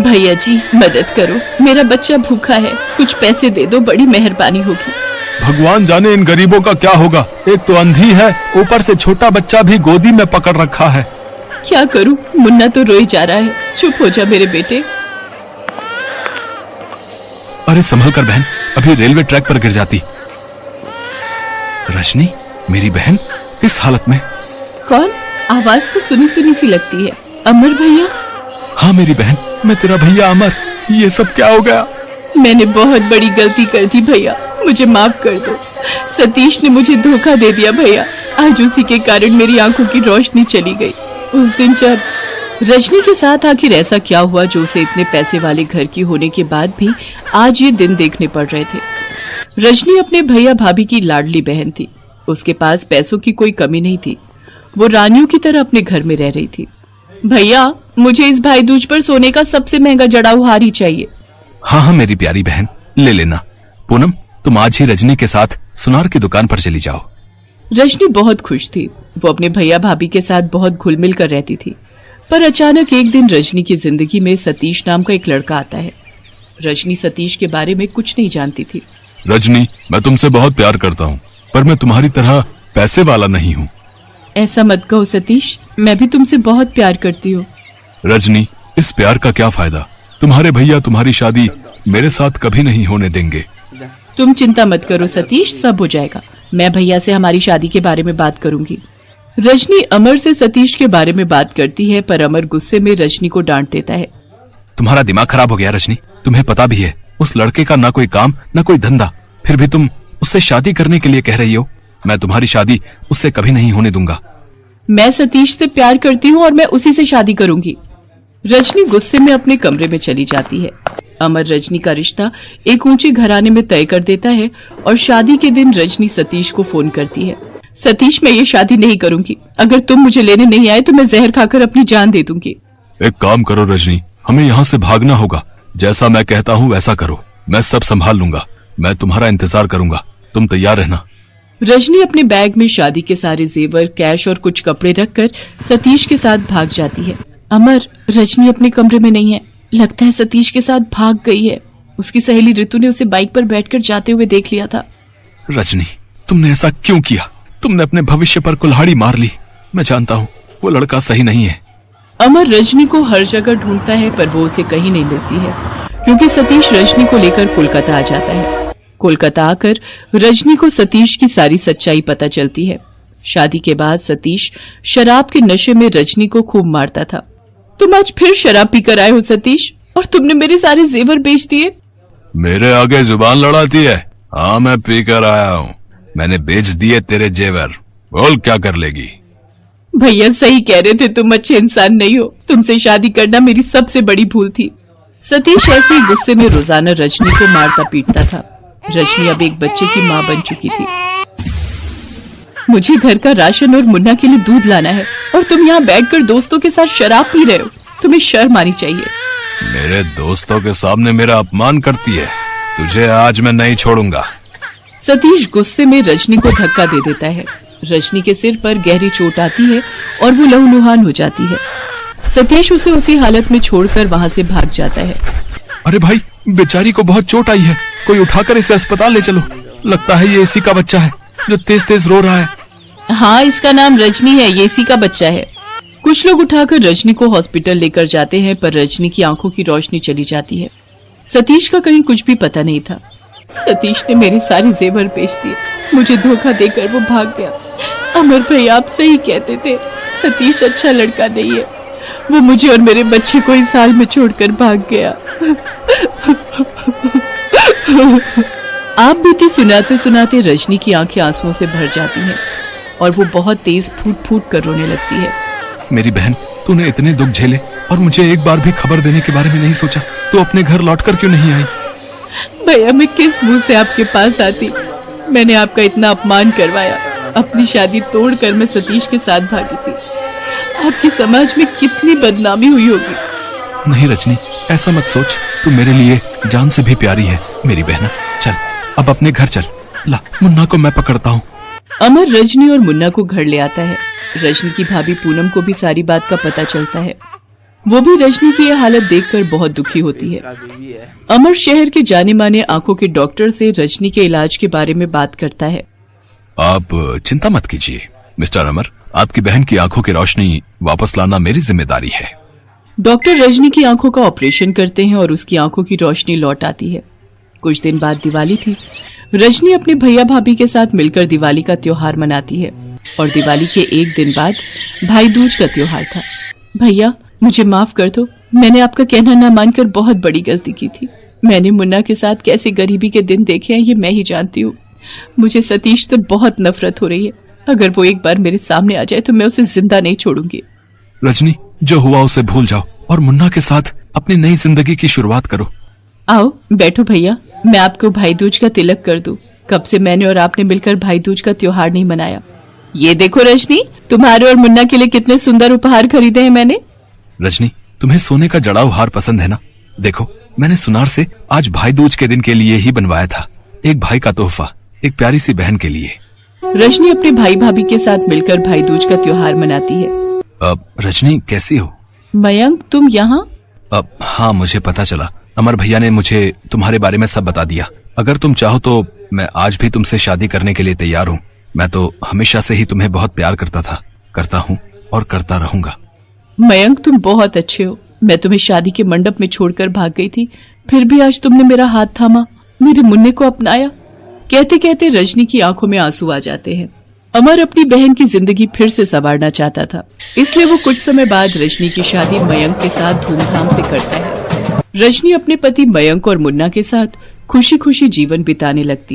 भैया जी मदद करो, मेरा बच्चा भूखा है, कुछ पैसे दे दो, बड़ी मेहरबानी होगी। भगवान जाने इन गरीबों का क्या होगा, एक तो अंधी है, ऊपर से छोटा बच्चा भी गोदी में पकड़ रखा है। क्या करूं, मुन्ना तो रोई जा रहा है। चुप हो जा मेरे बेटे। अरे संभल कर बहन, अभी रेलवे ट्रैक पर गिर जाती। रजनी, मेरी बहन इस हालत में? कौन? आवाज तो सुनी सुनी सी लगती है। अमर भैया? हाँ मेरी बहन, मैं तेरा भैया अमर। ये सब क्या हो गया? मैंने बहुत बड़ी गलती कर दी भैया, मुझे माफ कर दो। सतीश ने मुझे धोखा दे दिया भैया, आज उसी के कारण मेरी आंखों की रोशनी चली गई। उस दिन जब रजनी के साथ आखिर ऐसा क्या हुआ जो उसे इतने पैसे वाले घर की होने के बाद भी आज ये दिन देखने पड़ रहे थे। रजनी अपने भैया भाभी की लाडली बहन थी, उसके पास पैसों की कोई कमी नहीं थी, वो रानियों की तरह अपने घर में रह रही थी। भैया, मुझे इस भाई दूज पर सोने का सबसे महंगा जड़ाऊ हार ही चाहिए। हाँ हाँ मेरी प्यारी बहन, ले लेना। पूनम, तुम आज ही रजनी के साथ सुनार की दुकान पर चली जाओ। रजनी बहुत खुश थी, वो अपने भैया भाभी के साथ बहुत घुल मिल कर रहती थी। पर अचानक एक दिन रजनी की जिंदगी में सतीश नाम का एक लड़का आता है। रजनी सतीश के बारे में कुछ नहीं जानती थी। रजनी, मैं तुमसे बहुत प्यार करता हूँ, पर मैं तुम्हारी तरह पैसे वाला नहीं हूँ। ऐसा मत कहो सतीश, मैं भी तुमसे बहुत प्यार करती हूँ। रजनी, इस प्यार का क्या फायदा? तुम्हारे भैया तुम्हारी शादी मेरे साथ कभी नहीं होने देंगे। तुम चिंता मत करो सतीश, सब हो जाएगा। मैं भैया से हमारी शादी के बारे में बात करूंगी। रजनी अमर से सतीश के बारे में बात करती है, पर अमर गुस्से में रजनी को डांट देता है। तुम्हारा दिमाग खराब हो गया रजनी, तुम्हें पता भी है उस लड़के का ना कोई काम ना कोई धंधा, फिर भी तुम उससे शादी करने के लिए कह रही हो। मैं तुम्हारी शादी उससे कभी नहीं होने दूंगा। मैं सतीश से प्यार करती हूँ और मैं उसी से शादी करूंगी। रजनी गुस्से में अपने कमरे में चली जाती है। अमर रजनी का रिश्ता एक ऊंचे घराने में तय कर देता है और शादी के दिन रजनी सतीश को फोन करती है। सतीश, मैं ये शादी नहीं करूंगी, अगर तुम मुझे लेने नहीं आए तो मैं जहर खाकर अपनी जान दे दूंगी। एक काम करो रजनी, हमें यहाँ से भागना होगा। जैसा मैं कहता हूँ वैसा करो, मैं सब संभाल लूंगा। मैं तुम्हारा इंतजार करूंगा, तुम तैयार रहना। रजनी अपने बैग में शादी के सारे जेवर, कैश और कुछ कपड़े रखकर सतीश के साथ भाग जाती है। अमर, रजनी अपने कमरे में नहीं है, लगता है सतीश के साथ भाग गई है। उसकी सहेली ऋतु ने उसे बाइक पर बैठकर जाते हुए देख लिया था। रजनी, तुमने ऐसा क्यों किया? तुमने अपने भविष्य पर कुल्हाड़ी मार ली। मैं जानता हूँ वो लड़का सही नहीं है। अमर रजनी को हर जगह ढूंढता है, पर वो उसे कहीं नहीं मिलती है, क्योंकि सतीश रजनी को लेकर कोलकाता आ जाता है। कोलकाता आकर रजनी को सतीश की सारी सच्चाई पता चलती है। शादी के बाद सतीश शराब के नशे में रजनी को खूब मारता था। तुम आज फिर शराब पीकर आए हो सतीश, और तुमने मेरे सारे जेवर बेच दिए। मेरे आगे जुबान लड़ाती है? हाँ, मैं पीकर आया हूँ, मैंने बेच दिए तेरे जेवर। बोल क्या कर लेगी? भैया सही कह रहे थे, तुम अच्छे इंसान नहीं हो, तुमसे शादी करना मेरी सबसे बड़ी भूल थी। सतीश ऐसे ही गुस्से में रोजाना रजनी को मारता पीटता था। रजनी अब एक बच्चे की माँ बन चुकी थी। मुझे घर का राशन और मुन्ना के लिए दूध लाना है, और तुम यहाँ बैठकर दोस्तों के साथ शराब पी रहे हो। तुम्हें शर्म आनी चाहिए। मेरे दोस्तों के सामने मेरा अपमान करती है, तुझे आज मैं नहीं छोड़ूंगा। सतीश गुस्से में रजनी को धक्का दे देता है। रजनी के सिर पर गहरी चोट आती है और वो लहूलुहान हो जाती है। सतीश उसे उसी हालत में छोड़कर वहाँ से भाग जाता है। अरे भाई, बेचारी को बहुत चोट आई है, कोई उठाकर इसे अस्पताल ले चलो। लगता है ये इसी का बच्चा है जो तेज तेज रो रहा है। हाँ, इसका नाम रजनी है, ये इसी का बच्चा है। कुछ लोग उठाकर रजनी को हॉस्पिटल लेकर जाते हैं, पर रजनी की आंखों की रोशनी चली जाती है। सतीश का कहीं कुछ भी पता नहीं था। सतीश ने मेरे सारे जेवर बेच दिए, मुझे धोखा देकर वो भाग गया। अमर भैया, आप सही कहते थे, सतीश अच्छा लड़का नहीं है, वो मुझे और मेरे बच्चे को इस हाल में छोड़कर भाग गया। आप बीती सुनाते सुनाते रजनी की आंखें आंसुओं से भर जाती हैं और वो बहुत तेज फूट फूट कर रोने लगती है। मेरी बहन, तूने इतने दुख झेले और मुझे एक बार भी खबर देने के बारे में नहीं सोचा। तू अपने घर लौटकर क्यों नहीं आई? भैया, मैं किस मुंह से आपके पास आती? मैंने आपका इतना अपमान करवाया, अपनी शादी तोड़कर मैं सतीश के साथ भागी थी। आपके समाज में कितनी बदनामी हुई होगी। नहीं रजनी, ऐसा मत सोच, तू मेरे लिए जान से भी प्यारी है मेरी बहना। चल अब अपने घर चल, ला मुन्ना को मैं पकड़ता हूँ। अमर रजनी और मुन्ना को घर ले आता है। रजनी की भाभी पूनम को भी सारी बात का पता चलता है। वो भी रजनी की यह हालत देखकर बहुत दुखी होती है। अमर शहर के जाने माने आंखों के डॉक्टर से रजनी के इलाज के बारे में बात करता है। आप चिंता मत कीजिए मिस्टर अमर, आपकी बहन की आंखों की रोशनी वापस लाना मेरी जिम्मेदारी है। डॉक्टर रजनी की आंखों का ऑपरेशन करते हैं और उसकी आंखों की रोशनी लौट आती है। कुछ दिन बाद दिवाली थी। रजनी अपने भैया भाभी के साथ मिलकर दिवाली का त्योहार मनाती है और दिवाली के एक दिन बाद भाई दूज का त्योहार था। भैया मुझे माफ कर दो, मैंने आपका कहना ना मानकर बहुत बड़ी गलती की थी। मैंने मुन्ना के साथ कैसे गरीबी के दिन देखे हैं ये मैं ही जानती हूँ। मुझे सतीश से बहुत नफरत हो रही है। अगर वो एक बार मेरे सामने आ जाए तो मैं उसे जिंदा नहीं छोड़ूंगी। रजनी, जो हुआ उसे भूल जाओ और मुन्ना के साथ अपनी नई जिंदगी की शुरुआत करो। आओ बैठो भैया, मैं आपको भाई दूज का तिलक कर दूं। कब से मैंने और आपने मिलकर भाई दूज का त्योहार नहीं मनाया। ये देखो रजनी, तुम्हारे और मुन्ना के लिए कितने सुंदर उपहार खरीदे हैं मैंने। रजनी, तुम्हें सोने का जड़ाऊ हार पसंद है ना? देखो, मैंने सुनार से आज भाई दूज के दिन के लिए ही बनवाया था। एक भाई का तोहफा, एक प्यारी सी बहन के लिए। रजनी अपने भाई भाभी के साथ मिलकर भाई दूज का त्योहार मनाती है। रजनी कैसी हो? मयंक तुम यहाँ? हाँ, मुझे पता चला। अमर भैया ने मुझे तुम्हारे बारे में सब बता दिया। अगर तुम चाहो तो मैं आज भी तुमसे शादी करने के लिए तैयार हूँ। मैं तो हमेशा से ही तुम्हें बहुत प्यार करता था, करता हूँ और करता रहूंगा। मयंक तुम बहुत अच्छे हो। मैं तुम्हें शादी के मंडप में छोड़कर भाग गई थी, फिर भी आज तुमने मेरा हाथ थामा, मेरे मुन्ने को अपनाया। कहते कहते रजनी की आंखों में आंसू आ जाते हैं। अमर अपनी बहन की जिंदगी फिर से संवारना चाहता था, इसलिए वो कुछ समय बाद रजनी की शादी मयंक के साथ धूमधाम से करता है। रजनी अपने पति मयंक और मुन्ना के साथ खुशी खुशी जीवन बिताने लगती।